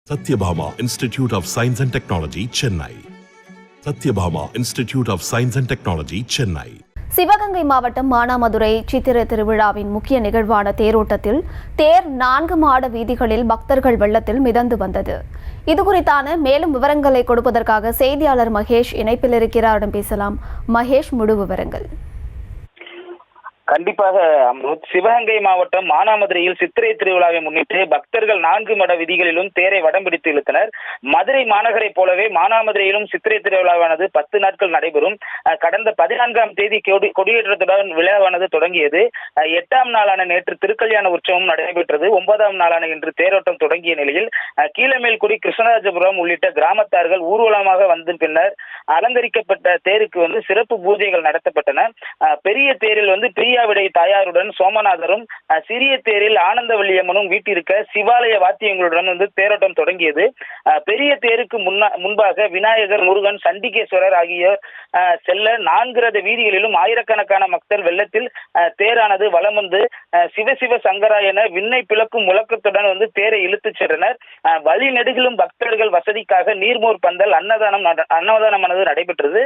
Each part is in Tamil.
Satyabhama Institute of Science and Technology, Chennai. Satyabhama Institute of Science and Technology, Chennai. Sivaganga மாவட்டம் மானாமதுரை சித்திரை திருவிழாவின் முக்கிய நிகழ்வான தேரோட்டத்தில் தேர் 4 மாட வீதிகளில் பக்தர்கள் வெள்ளத்தில் மிதந்து வந்தது. இதுகுறித்தான மேலும் விவரங்களை கொடுப்பதற்காக செய்தியாளர் மகேஷ் இணைப்பில் இருக்கிறாரிடம் பேசலாம். மகேஷ், முழு விவரங்கள். கண்டிப்பாக சிவகங்கை மாவட்டம் மானாமதுரையில் சித்திரை திருவிழாவை முன்னிட்டு பக்தர்கள் 4 மட வீதிகளிலும் தேரை வடம் பிடித்து இழுத்தனர். மதுரை மாநகரை போலவே மானாமதுரையிலும் சித்திரை திருவிழாவானது 10 நாட்கள் நடைபெறும். கடந்த 14ஆம் தேதி கொடியேற்றத்துடன் விழாவானது தொடங்கியது. 8ஆம் நாளான நேற்று திருக்கல்யாண உற்சவம் நடைபெற்றது. 9ஆம் நாளான இன்று தேரோட்டம் தொடங்கிய நிலையில் கீழமேல்குடி, கிருஷ்ணராஜபுரம் உள்ளிட்ட கிராமத்தார்கள் ஊர்வலமாக வந்து பின்னர் அலங்கரிக்கப்பட்ட தேருக்கு சிறப்பு பூஜைகள் நடத்தப்பட்டன. பெரிய தேரில் பிரியாவிடை தாயாருடன் சோமநாதரும், சிறிய தேரில் ஆனந்தவல்லியம்மனும் வீட்டிருக்க சிவாலய வாத்தியங்களுடன் தேரோட்டம் தொடங்கியது. பெரிய தேருக்கு முன்பாக விநாயகர், முருகன், சண்டிகேஸ்வரர் ஆகியோர் செல்ல 4 ரத வீதிகளிலும் ஆயிரக்கணக்கான மக்கள் வெள்ளத்தில் தேரானது வலம் வந்து சிவசிவ சங்கரா என விண்ணை பிளக்கும் முழக்கத்துடன் தேரை இழுத்துச் சென்றனர். வழி நெடுகிலும் பக்தர்கள் வசதிக்காக நீர்மோர் பந்தல், அன்னதானமானது நடைபெற்றது.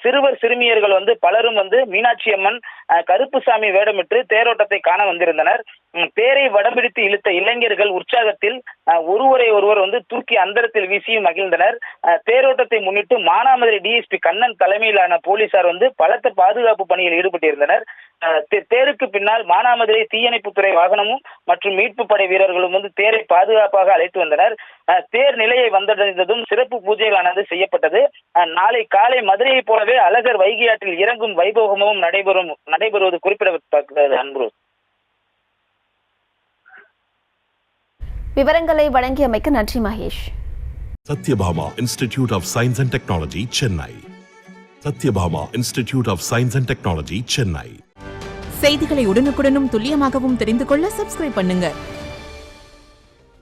சிறுவர் சிறுமியர்கள் பலரும் மீனாட்சி அம்மன், கருப்புசாமி வேடமிட்டு தேரோட்டத்தை காண வந்திருந்தனர். தேரை வடம்பிடித்து இழுத்த இளைஞர்கள் உற்சாகத்தில் ஒருவரை ஒருவர் தூக்கி அந்தரத்தில் வீசியும் மகிழ்ந்தனர். தேரோட்டத்தை முன்னிட்டு மானாமதுரை டிஎஸ்பி கண்ணன் தலைமையிலான போலீசார் பலத்த பாதுகாப்பு பணியில் ஈடுபட்டிருந்தனர். தேருக்கு பின்னால் மானாமதுரை தீயணைப்புத்துறை வாகனமும் மற்றும் மீட்பு படை வீரர்களும் தேரை பாதுகாப்பாக அழைத்து வந்தனர். தேர் நிலையை வந்தடைந்ததும் சிறப்பு பூஜைகளானது செய்யப்பட்டது. நாளை காலை மதுரையை போலவே அழகர் வைகை ஆற்றில் இறங்கும் வைபோகமும் நடைபெறுவது குறிப்பிடத்தக்கது. அன்பு விவரங்களை வழங்கியமைக்கு நன்றி Mahesh. Satyabhama Institute of Science and Technology, Chennai. Satyabhama Institute of Science and Technology, Chennai. செய்திகளை உடனுக்குடனும் துல்லியமாகவும் தெரிந்து கொள்ள சப்ஸ்கிரைப் பண்ணுங்க.